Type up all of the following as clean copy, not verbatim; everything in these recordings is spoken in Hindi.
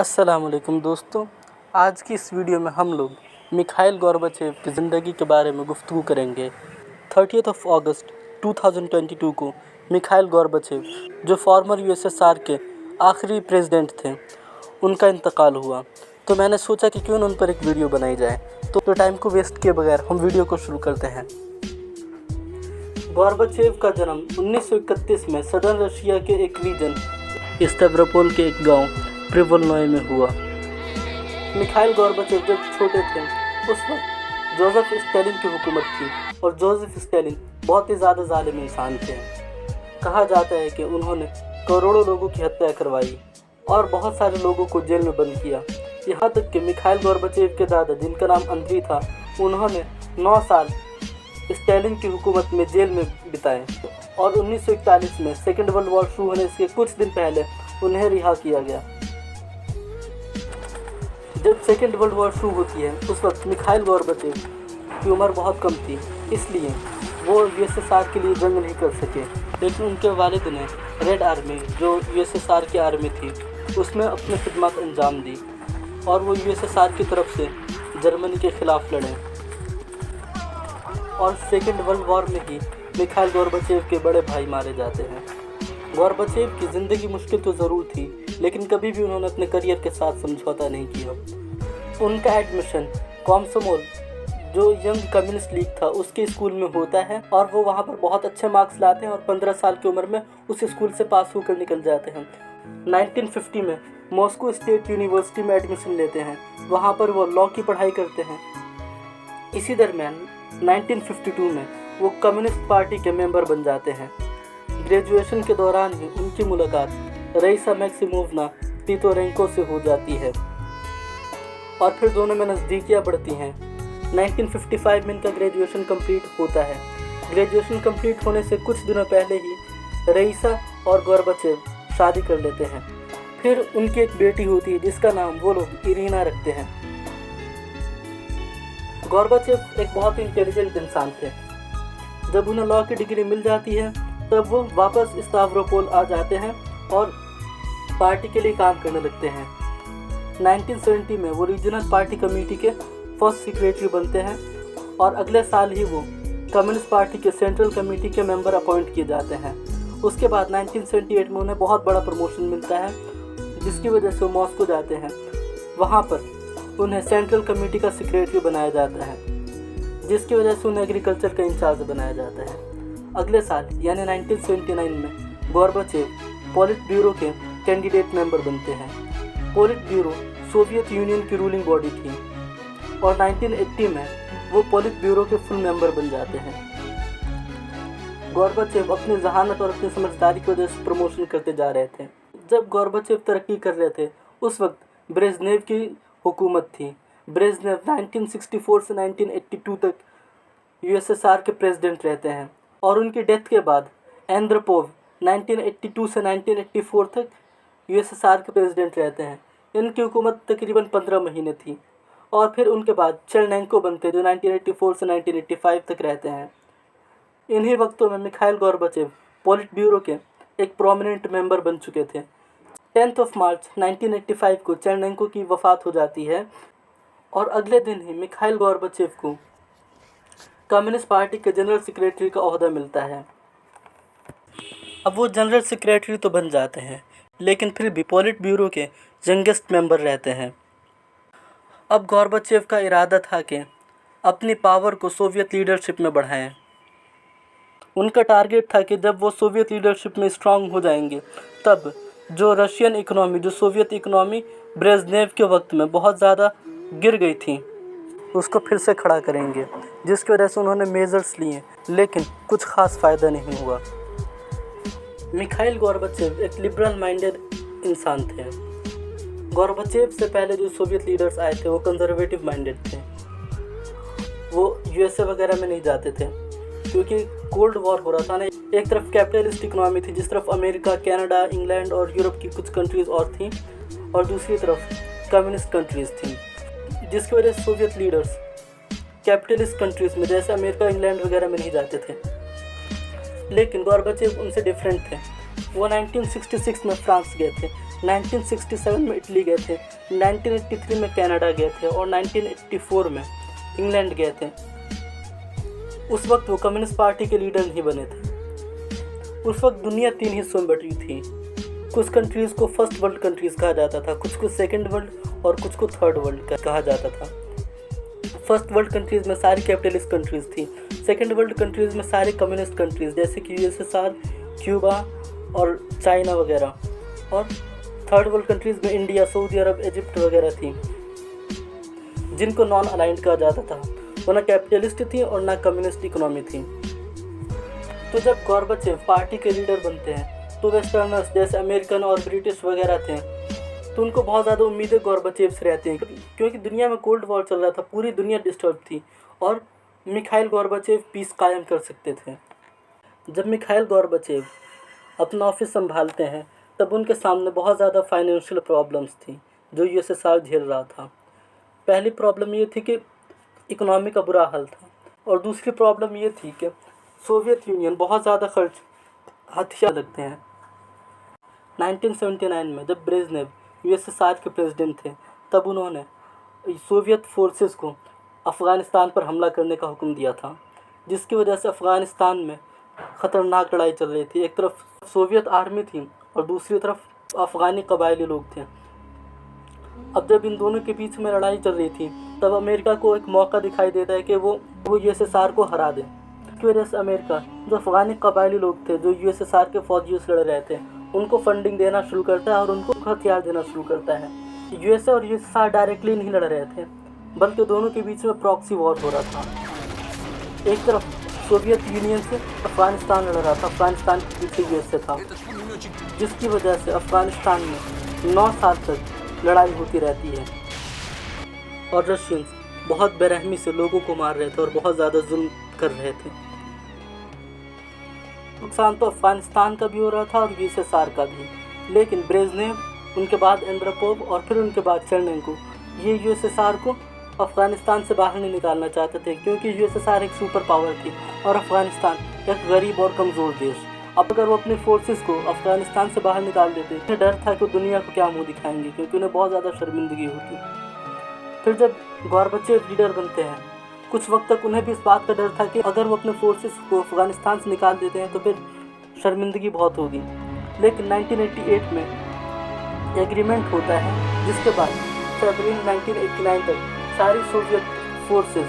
अस्सलाम वालेकुम दोस्तों। आज की इस वीडियो में हम लोग मिखाइल गोर्बाचेव की ज़िंदगी के बारे में गुफ्तगू करेंगे। 30 अगस्त 2022 को मिखाइल गोर्बाचेव, जो फॉर्मर यूएसएसआर के आखिरी प्रेसिडेंट थे, उनका इंतकाल हुआ। तो मैंने सोचा कि क्यों न उन पर एक वीडियो बनाई जाए। तो टाइम को वेस्ट किए बगैर हम वीडियो को शुरू करते हैं। गोर्बाचेव का जन्म 1931 में सदर्न रशिया के एक रीजन स्टेवरोपोल के एक गांव प्रिवोल्नोय में हुआ। मिखाइल गोर्बाचेव जब छोटे थे उस वक्त जोसेफ स्टालिन की हुकूमत थी और जोसेफ स्टालिन बहुत ही ज़्यादा जालिम इंसान थे। कहा जाता है कि उन्होंने करोड़ों लोगों की हत्या करवाई और बहुत सारे लोगों को जेल में बंद किया। यहाँ तक कि मिखाइल गोर्बाचेव के दादा, जिनका नाम अंद्री था, उन्होंने 9 साल स्टालिन की हुकूमत में जेल में बिताए और 1941 में सेकेंड वर्ल्ड वॉर शुरू होने से कुछ दिन पहले उन्हें रिहा किया गया। जब सेकेंड वर्ल्ड वॉर शुरू होती है उस वक्त मिखाइल गोर्बाचेव की उम्र बहुत कम थी, इसलिए वो यूएसएसआर के लिए जंग नहीं कर सके। लेकिन उनके वालिद ने रेड आर्मी, जो यूएसएसआर की आर्मी थी, उसमें अपनी खिदमत अंजाम दी और वो यूएसएसआर की तरफ से जर्मनी के ख़िलाफ़ लड़े। और सेकेंड वर्ल्ड वॉर में ही मिखाइल गोर्बाचेव के बड़े भाई मारे जाते हैं। गोर्बाचेव की ज़िंदगी मुश्किल तो ज़रूर थी, लेकिन कभी भी उन्होंने अपने करियर के साथ समझौता नहीं किया। उनका एडमिशन कॉमसोमोल, जो यंग कम्युनिस्ट लीग था, उसके स्कूल में होता है और वो वहाँ पर बहुत अच्छे मार्क्स लाते हैं और 15 साल की उम्र में उस स्कूल से पास होकर निकल जाते हैं। 1950 में मॉस्को स्टेट यूनिवर्सिटी में एडमिशन लेते हैं, वहाँ पर वो लॉ की पढ़ाई करते हैं। इसी दरमियान 1952 में वो कम्युनिस्ट पार्टी के मेंबर बन जाते हैं। ग्रेजुएशन के दौरान ही उनकी मुलाकात रईसा मैक्सिमोवना टिटोरेंको से हो जाती है और फिर दोनों में नज़दीकियाँ बढ़ती हैं। 1955 में इनका ग्रेजुएशन कंप्लीट होता है। ग्रेजुएशन कंप्लीट होने से कुछ दिनों पहले ही रईसा और गोर्बाचेव शादी कर लेते हैं। फिर उनकी एक बेटी होती है जिसका नाम वो लोग इरीना रखते हैं। गोर्बाचेव एक बहुत ही इंटेलिजेंट इंसान थे। जब उन्हें लॉ की डिग्री मिल जाती है तब वो वापस स्टेवरोपोल आ जाते हैं और पार्टी के लिए काम करने लगते हैं। 1970 में वो रीजनल पार्टी कमेटी के फर्स्ट सेक्रेटरी बनते हैं और अगले साल ही वो कम्युनिस्ट पार्टी के सेंट्रल कमेटी के मेंबर अपॉइंट किए जाते हैं। उसके बाद 1978 में उन्हें बहुत बड़ा प्रमोशन मिलता है, जिसकी वजह से वो मॉस्को जाते हैं। वहाँ पर उन्हें सेंट्रल कमेटी का सेक्रेटरी बनाया जाता है, जिसकी वजह से उन्हें एग्रीकल्चर का इंचार्ज बनाया जाता है। अगले साल यानी 1979 में गोर्बाचेव पॉलिट ब्यूरो के कैंडिडेट मेंबर बनते हैं। पॉलिट ब्यूरो सोवियत यूनियन की रूलिंग बॉडी थी और 1980 में वो पॉलिट ब्यूरो के फुल मेंबर बन जाते हैं। गोर्बाचेव अपनी जहानत और अपनी समझदारी की वजह से प्रमोशन करते जा रहे थे। जब गोर्बाचेव तरक्की कर रहे थे उस वक्त ब्रेजनेव की हुकूमत थी। ब्रेजनेव 1964 से 1982 तक यूएसएसआर के प्रेसिडेंट रहते हैं और उनकी डेथ के बाद एंद्रोपोव 1982 से 1984 तक यूएसएसआर के प्रेसिडेंट रहते हैं। इनकी हुकूमत तकरीबन 15 महीने थी और फिर उनके बाद चेरनेंको बनते हैं, जो 1984 से 1985 तक रहते हैं। इन्हीं वक्तों में मिखाइल गोर्बाचेव पॉलिट ब्यूरो के एक प्रोमिनेंट मेंबर बन चुके थे। 10 मार्च 1985 को चेरनेंको की वफ़ात हो जाती है और अगले दिन ही मिखाइल गोर्बाचेव को कम्युनिस्ट पार्टी के जनरल सेक्रेटरी का ओहदा मिलता है। अब वो जनरल सेक्रेटरी तो बन जाते हैं, लेकिन फिर भी पॉलिट ब्यूरो के यंगेस्ट मेंबर रहते हैं। अब गोर्बाचेव का इरादा था कि अपनी पावर को सोवियत लीडरशिप में बढ़ाएं। उनका टारगेट था कि जब वो सोवियत लीडरशिप में स्ट्रांग हो जाएंगे तब जो रशियन इकोनॉमी, जो सोवियत इकोनॉमी ब्रेजनेव के वक्त में बहुत ज़्यादा गिर गई थी, उसको फिर से खड़ा करेंगे, जिसकी वजह से उन्होंने मेजर्स लिए, लेकिन कुछ खास फ़ायदा नहीं हुआ। मिखाइल गोर्बाचेव एक लिबरल माइंडेड इंसान थे। गोर्बाचेव से पहले जो सोवियत लीडर्स आए थे वो कंजर्वेटिव माइंडेड थे। वो यूएसए वगैरह में नहीं जाते थे क्योंकि कोल्ड वॉर हो रहा था ना। एक तरफ कैपिटलिस्ट इकोनॉमी थी जिस तरफ अमेरिका, कनाडा, इंग्लैंड और यूरोप की कुछ कंट्रीज़ और थी, और दूसरी तरफ कम्युनिस्ट कंट्रीज़ थी, जिसकी वजह से सोवियत लीडर्स कैपिटलिस्ट कंट्रीज़ में जैसे अमेरिका, इंग्लैंड वगैरह में नहीं जाते थे। लेकिन गोर्बाचेव उनसे डिफरेंट थे। वो 1966 में फ्रांस गए थे, 1967 में इटली गए थे, 1983 में कनाडा गए थे और 1984 में इंग्लैंड गए थे। उस वक्त वो कम्युनिस्ट पार्टी के लीडर नहीं बने थे। उस वक्त दुनिया 3 हिस्सों में बटी थी। कुछ कंट्रीज़ को फर्स्ट वर्ल्ड कंट्रीज़ कहा जाता था, कुछ को सेकंड वर्ल्ड और कुछ को थर्ड वर्ल्ड कहा जाता था। फर्स्ट वर्ल्ड कंट्रीज़ में सारी कैपिटलिस्ट कंट्रीज़ थी, सेकंड वर्ल्ड कंट्रीज़ में सारे कम्युनिस्ट कंट्रीज़ जैसे कि यूएसएसआर, क्यूबा और चाइना वगैरह, और थर्ड वर्ल्ड कंट्रीज़ में इंडिया, सऊदी अरब, इजिप्ट वगैरह थी, जिनको नॉन अलाइंड कहा जाता था। वो ना कैपिटलिस्ट थी और ना कम्युनिस्ट इकोनॉमी थी। तो जब गॉर्बाचेव पार्टी के लीडर बनते हैं तो वेस्टर्नर्स जैसे अमेरिकन और ब्रिटिश वगैरह थे, तो उनको बहुत ज़्यादा उम्मीदें गॉर्बाचेव से रहती हैं, क्योंकि दुनिया में कोल्ड वॉर चल रहा था, पूरी दुनिया डिस्टर्ब थी और मिखाइल गॉर्बाचेव पीस कायम कर सकते थे। जब मिखाइल गॉर्बाचेव अपना ऑफिस संभालते हैं तब उनके सामने बहुत ज़्यादा फाइनेंशियल प्रॉब्लम्स थी जो यूएसएसआर झेल रहा था। पहली प्रॉब्लम ये थी कि इकोनॉमी का बुरा हाल था, और दूसरी प्रॉब्लम ये थी कि सोवियत यूनियन बहुत ज़्यादा खर्च हथियार लगते हैं। 1979 में जब ब्रेज़नेव यूएसएसआर के प्रेसिडेंट थे तब उन्होंने सोवियत फोर्सेस को अफ़गानिस्तान पर हमला करने का हुक्म दिया था, जिसकी वजह से अफ़गानिस्तान में ख़तरनाक लड़ाई चल रही थी। एक तरफ सोवियत आर्मी थी और दूसरी तरफ अफ़गानी कबायली लोग थे। अब जब इन दोनों के बीच में लड़ाई चल रही थी तब अमेरिका को एक मौका दिखाई देता है कि वो यूएसएसआर को हरा दें। इसकी वजह से अमेरिका जो अफ़गानी कबायली लोग थे जो यूएसएसआर के फौजियों से लड़ रहे थे उनको फंडिंग देना शुरू करता है और उनको हथियार देना शुरू करता है। यूएसए और यूएसएसआर डायरेक्टली नहीं लड़ रहे थे, बल्कि दोनों के बीच में प्रॉक्सी वॉर हो रहा था। एक तरफ सोवियत यूनियन से अफ़गानिस्तान लड़ रहा था, अफ़गानिस्तान के पीछे यूएसए था, जिसकी वजह से अफ़गानिस्तान में 9 साल तक लड़ाई होती रहती है और रशियंस बहुत बेरहमी से लोगों को मार रहे थे और बहुत ज़्यादा जुल्म कर रहे थे। नुकसान तो अफ़गानिस्तान का भी हो रहा था और यूएसएसआर का भी, लेकिन ब्रेज़नेव, उनके बाद एंड्रोपोव और फिर उनके बाद चेरनेंको, ये यूएसएसआर को अफ़गानिस्तान से बाहर नहीं निकालना चाहते थे, क्योंकि यूएसएसआर एक सुपर पावर थी और अफ़गानिस्तान एक गरीब और कमज़ोर देश। अब अगर वो अपने फोर्सेस को अफ़गानिस्तान से बाहर निकाल देते, उन्हें डर था कि दुनिया को क्या मुँह दिखाएंगे, क्योंकि उन्हें बहुत ज़्यादा शर्मिंदगी होती। फिर जब गॉर्बाचेव लीडर बनते हैं, कुछ वक्त तक उन्हें भी इस बात का डर था कि अगर वो अपने फोर्सेस को अफ़गानिस्तान से निकाल देते हैं तो फिर शर्मिंदगी बहुत होगी। लेकिन 1988 में एग्रीमेंट होता है, जिसके बाद फरवरी 1989 तक सारी सोवियत फोर्सेस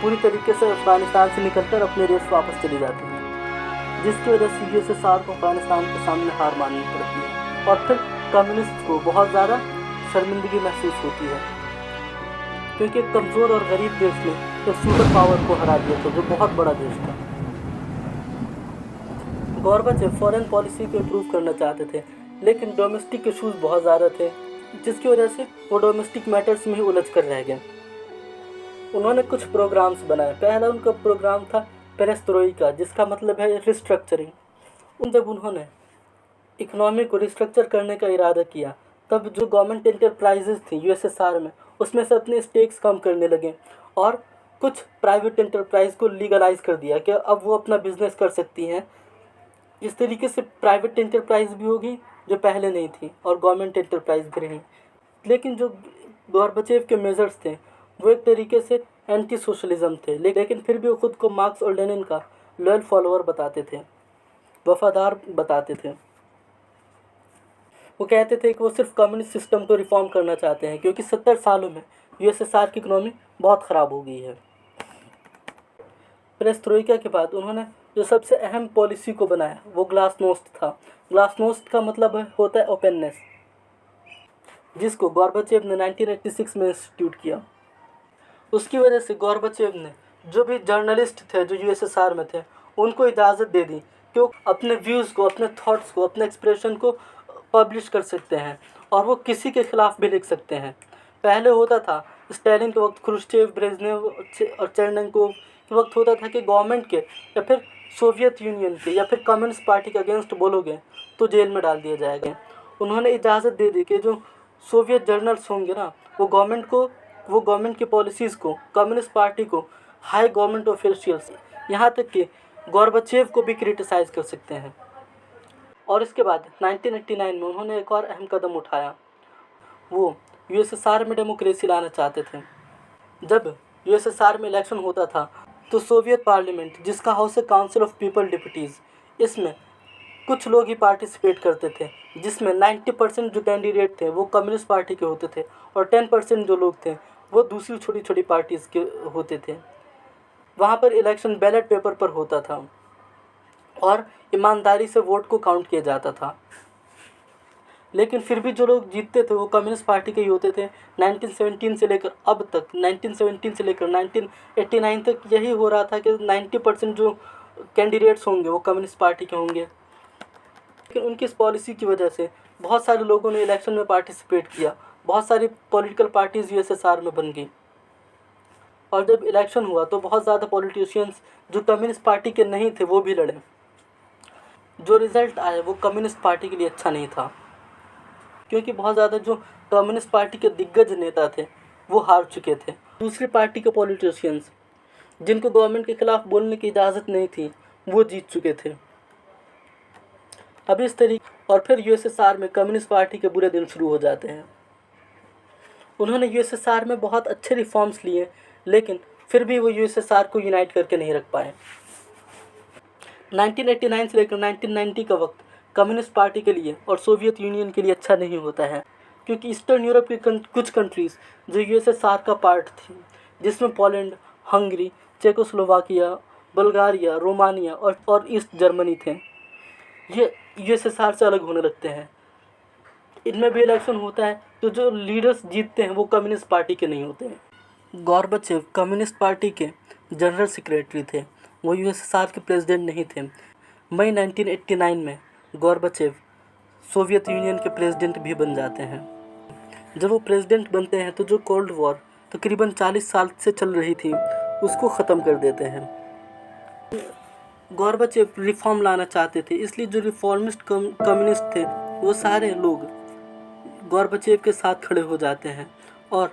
पूरी तरीके से अफ़गानिस्तान से निकलकर अपने देश वापस चली जाती हैं, जिसकी वजह से यूएसएसआर को अफ़गानिस्तान के सामने हार माननी पड़ती है और फिर कम्युनिस्ट को बहुत ज़्यादा शर्मिंदगी महसूस होती है, क्योंकि एक कमज़ोर और गरीब देश ने एक सुपर पावर को हरा दिया था जो बहुत बड़ा देश था। गॉर्बाचेव फॉरेन पॉलिसी को इम्प्रूव करना चाहते थे, लेकिन डोमेस्टिक इशूज़ बहुत ज़्यादा थे, जिसकी वजह से वो डोमेस्टिक मैटर्स में ही उलझ कर रह गए। उन्होंने कुछ प्रोग्राम्स बनाए। पहला उनका प्रोग्राम था पेरेस्ट्रोइका, जिसका मतलब है रिस्ट्रक्चरिंग। जब उन्होंने इकोनॉमी को रिस्ट्रक्चर करने का इरादा किया तब जो गवर्नमेंट एंटरप्राइजेज थी यूएसएसआर में, उसमें से अपने स्टेक्स कम करने लगे और कुछ प्राइवेट एंटरप्राइज को लीगलाइज कर दिया कि अब वो अपना बिजनेस कर सकती हैं। इस तरीके से प्राइवेट एंटरप्राइज भी होगी जो पहले नहीं थी और गवर्नमेंट एंटरप्राइज भी रही। लेकिन जो गॉर्बाचेव के मेजर्स थे वो एक तरीके से एंटी सोशलिज्म थे, लेकिन फिर भी वो खुद को मार्क्स और लेनिन का लॉयल फॉलोअर बताते थे, वफादार बताते थे। वो कहते थे कि वो सिर्फ कम्युनिस्ट सिस्टम को रिफॉर्म करना चाहते हैं, क्योंकि 70 सालों में यूएसएसआर की इकोनॉमी बहुत ख़राब हो गई है। पेरेस्ट्रोइका के बाद उन्होंने जो सबसे अहम पॉलिसी को बनाया वो ग्लासनोस्ट था। ग्लासनोस्ट का मतलब होता है ओपननेस, जिसको गॉर्बाचेव ने 1986 में इंस्टीट्यूट किया। उसकी वजह से गॉर्बाचेव ने जो भी जर्नलिस्ट थे जो यूएसएसआर में थे उनको इजाज़त दे दी कि वो अपने व्यूज़ को, अपने थॉट्स को, अपने एक्सप्रेशन को पब्लिश कर सकते हैं और वो किसी के ख़िलाफ़ भी लिख सकते हैं। पहले होता था स्टालिन के वक्त, ख्रुश्चेव, ब्रेज़नेव और चेरनेंको के वक्त होता था कि गवर्नमेंट के या फिर सोवियत यूनियन के या फिर कम्युनिस्ट पार्टी के अगेंस्ट बोलोगे तो जेल में डाल दिया जाएगा। उन्होंने इजाज़त दे दी कि जो सोवियत जर्नल्स होंगे ना वो गवर्नमेंट की पॉलिसीज़ को, कम्युनिस्ट पार्टी को, हाई गवर्नमेंट ऑफिशियल्स, यहाँ तक कि गॉर्बाचेव को भी क्रिटिसाइज़ कर सकते हैं। और इसके बाद 1989 में उन्होंने एक और अहम कदम उठाया। वो यूएसएसआर में डेमोक्रेसी लाना चाहते थे। जब यूएसएसआर में इलेक्शन होता था तो सोवियत पार्लियामेंट, जिसका हाउस है काउंसिल ऑफ पीपल डिप्यूटीज़, इसमें कुछ लोग ही पार्टिसिपेट करते थे, जिसमें 90% जो कैंडिडेट थे वो कम्युनिस्ट पार्टी के होते थे और 10% जो लोग थे वो दूसरी छोटी छोटी पार्टीज़ के होते थे। वहाँ पर इलेक्शन बैलेट पेपर पर होता था और ईमानदारी से वोट को काउंट किया जाता था। लेकिन फिर भी जो लोग जीतते थे वो कम्युनिस्ट पार्टी के ही होते थे। 1917 से लेकर अब तक 1917 से लेकर 1989 तक यही हो रहा था कि 90% जो कैंडिडेट्स होंगे वो कम्युनिस्ट पार्टी के होंगे। लेकिन उनकी इस पॉलिसी की वजह से बहुत सारे लोगों ने इलेक्शन में पार्टिसिपेट किया, बहुत सारी पॉलिटिकल पार्टीज़ यूएसएसआर में बन गई। और जब इलेक्शन हुआ तो बहुत ज़्यादा पॉलिटिशियंस जो कम्युनिस्ट पार्टी के नहीं थे वो भी लड़े। जो रिज़ल्ट आया वो कम्युनिस्ट पार्टी के लिए अच्छा नहीं था, क्योंकि बहुत ज़्यादा जो कम्युनिस्ट पार्टी के दिग्गज नेता थे वो हार चुके थे। दूसरी पार्टी के पॉलिटिशियंस जिनको गवर्नमेंट के ख़िलाफ़ बोलने की इजाज़त नहीं थी वो जीत चुके थे। अब इस तरीके और फिर यूएसएसआर में कम्युनिस्ट पार्टी के बुरे दिन शुरू हो जाते हैं। उन्होंने यूएसएसआर में बहुत अच्छे रिफॉर्म्स लिए, लेकिन फिर भी वो यूएसएसआर को यूनाइट करके नहीं रख पाए। 1989 से लेकर 1990 का वक्त कम्युनिस्ट पार्टी के लिए और सोवियत यूनियन के लिए अच्छा नहीं होता है, क्योंकि ईस्टर्न यूरोप की कुछ कंट्रीज़ जो यूएसएसआर का पार्ट थी, जिसमें Poland, Hungary, Czechoslovakia, Bulgaria, Romania और ईस्ट जर्मनी थे, ये यूएसएसआर से अलग होने लगते हैं। इनमें भी इलेक्शन होता है तो जो लीडर्स जीतते हैं वो कम्युनिस्ट पार्टी के नहीं होते हैं। गॉर्बाचेव कम्युनिस्ट पार्टी के जनरल सेक्रेटरी थे, वो यूएसएसआर के प्रेसिडेंट नहीं थे। मई 1989 में गॉर्बाचेव सोवियत यूनियन के प्रेसिडेंट भी बन जाते हैं। जब वो प्रेसिडेंट बनते हैं तो जो कोल्ड वॉर तकरीबन 40 साल से चल रही थी उसको ख़त्म कर देते हैं। गॉर्बाचेव रिफॉर्म लाना चाहते थे, इसलिए जो रिफॉर्मिस्ट कम्युनिस्ट थे वो सारे लोग गॉर्बाचेव के साथ खड़े हो जाते हैं और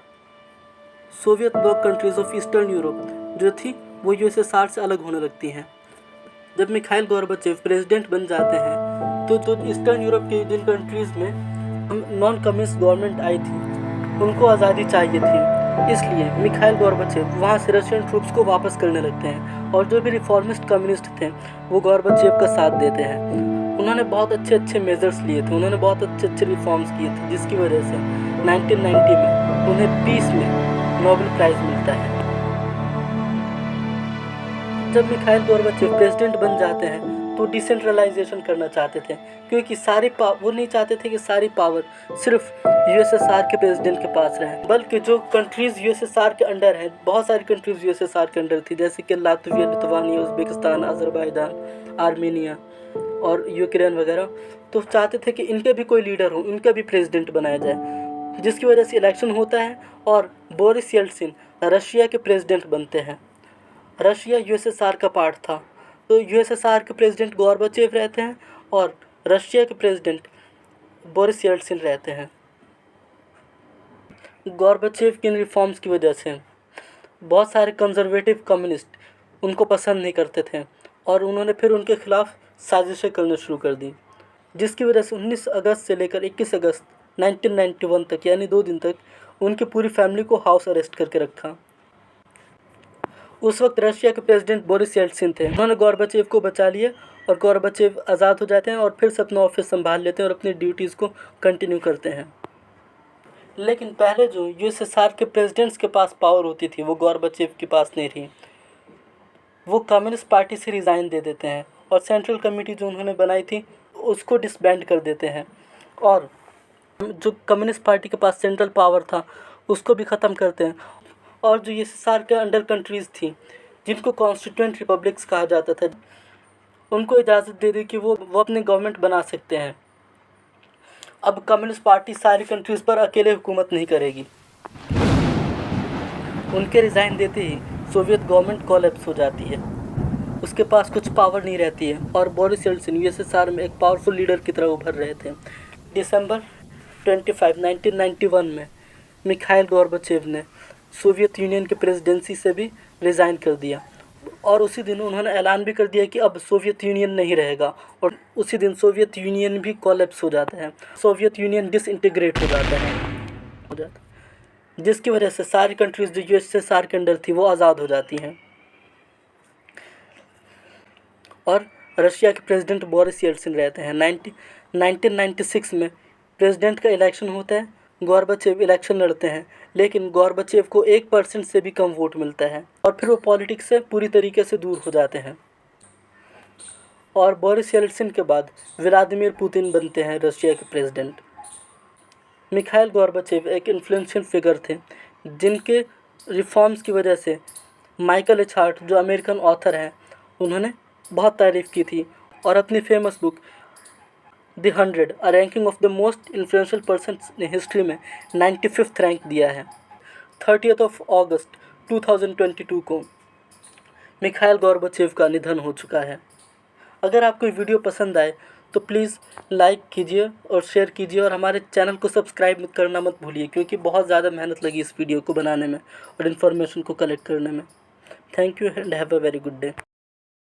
Soviet block countries of eastern Europe जो थी वो यूएसएसआर से अलग होने लगती हैं। जब मिखाइल गॉर्बाचेव प्रेसिडेंट बन जाते हैं तो जो ईस्टर्न यूरोप के जिन कंट्रीज़ में नॉन कम्युनिस्ट गवर्नमेंट आई थी उनको आज़ादी चाहिए थी, इसलिए मिखाइल गॉर्बाचेव वहाँ से रशियन ट्रूप्स को वापस करने लगते हैं और जो भी रिफॉर्मिस्ट कम्युनिस्ट थे वो गॉर्बाचेव का साथ देते हैं। उन्होंने बहुत अच्छे मेजर्स लिए थे, उन्होंने बहुत अच्छे रिफॉर्म्स किए थे, जिसकी वजह से 1990 में उन्हें पीस में नोबेल प्राइज़ मिलता है। जब मिखाइल गॉर्बाचेव प्रेसिडेंट बन जाते हैं तो डिसेंट्रलाइजेशन करना चाहते थे, क्योंकि वो नहीं चाहते थे कि सारी पावर सिर्फ यूएसएसआर के प्रेसिडेंट के पास रहे, बल्कि जो कंट्रीज़ यूएसएसआर के अंडर हैं, बहुत सारी कंट्रीज़ यूएसएसआर के अंडर थी, जैसे कि Latvia, Lithuania, Uzbekistan, Azerbaijan, Armenia और यूक्रेन वगैरह, तो चाहते थे कि इनके भी कोई लीडर हो, इनका भी प्रेसिडेंट बनाया जाए, जिसकी वजह से इलेक्शन होता है और बोरिस येल्सिन रशिया के प्रेसिडेंट बनते हैं। रशिया यूएसएसआर का पार्ट था, तो यूएसएसआर के प्रेसिडेंट गॉर्बाचेव रहते हैं और रशिया के प्रेसिडेंट बोरिस येल्सिन रहते हैं। गॉर्बाचेव के इन रिफॉर्म्स की वजह से बहुत सारे कंजर्वेटिव कम्युनिस्ट उनको पसंद नहीं करते थे और उन्होंने फिर उनके खिलाफ़ साजिशें करना शुरू कर दी, जिसकी वजह से 19 अगस्त से लेकर 21 अगस्त 1991 तक, यानी 2 दिन तक, उनकी पूरी फैमिली को हाउस अरेस्ट करके रखा। उस वक्त रशिया के प्रेसिडेंट बोरिस येल्सिन थे, उन्होंने गॉर्बाचेव को बचा लिया और गॉर्बाचेव आज़ाद हो जाते हैं और फिर से अपना ऑफिस संभाल लेते हैं और अपनी ड्यूटीज़ को कंटिन्यू करते हैं। लेकिन पहले जो यूएसएसआर के प्रेसिडेंट्स के पास पावर होती थी वो गॉर्बाचेव के पास नहीं रही। वो कम्युनिस्ट पार्टी से रिज़ाइन दे देते हैं और सेंट्रल कमेटी जो उन्होंने बनाई थी उसको डिसबैंड कर देते हैं और जो कम्युनिस्ट पार्टी के पास सेंट्रल पावर था उसको भी ख़त्म करते हैं। और जो यूएसएसआर के अंडर कंट्रीज़ थी जिनको कॉन्स्टिट्यूएंट रिपब्लिक्स कहा जाता था, उनको इजाज़त दे दी कि वो अपने गवर्नमेंट बना सकते हैं। अब कम्युनिस्ट पार्टी सारी कंट्रीज़ पर अकेले हुकूमत नहीं करेगी। उनके रिज़ाइन देते ही सोवियत गवर्नमेंट कोलैप्स हो जाती है, उसके पास कुछ पावर नहीं रहती है और बोरिस येल्सिन यूएसएसआर में एक पावरफुल लीडर की तरह उभर रहे थे। दिसंबर 25, 1991 में मिखाइल गॉर्बाचेव ने सोवियत यूनियन के प्रेसिडेंसी से भी रिज़ाइन कर दिया और उसी दिन उन्होंने ऐलान भी कर दिया कि अब सोवियत यूनियन नहीं रहेगा, और उसी दिन सोवियत यूनियन भी कोलैप्स हो जाता है, सोवियत यूनियन डिसइंटीग्रेट हो जाता है, जिसकी वजह से सारी कंट्रीज़ जो यूएसएसआर के अंडर थी वो आज़ाद हो जाती हैं। और रशिया के प्रेसिडेंट बोरिस येल्सिन रहते हैं। 1996 में प्रेसिडेंट का इलेक्शन होता है, गोर्बाचेव इलेक्शन लड़ते हैं, लेकिन गोर्बाचेव को 1% से भी कम वोट मिलता है और फिर वो पॉलिटिक्स से पूरी तरीके से दूर हो जाते हैं। और बोरिस येल्सिन के बाद व्लादिमीर पुतिन बनते हैं रशिया के प्रेसिडेंट। मिखाइल गोर्बाचेव एक इन्फ्लुएंशियल फिगर थे, जिनके रिफॉर्म्स की वजह से माइकल एच हार्ट जो अमेरिकन ऑथर हैं उन्होंने बहुत तारीफ़ की थी और अपनी famous book the 100 a ranking of the most influential persons in history में 95th रैंक दिया है। 30 अगस्त 2022 को मिखाइल गोर्बाचेव का निधन हो चुका है। अगर आपको ये वीडियो पसंद आए तो प्लीज़ लाइक कीजिए और शेयर कीजिए, और हमारे चैनल को सब्सक्राइब करना मत भूलिए, क्योंकि बहुत ज़्यादा मेहनत लगी इस वीडियो को बनाने में और इन्फॉर्मेशन को कलेक्ट करने में। Thank you and have a very good day.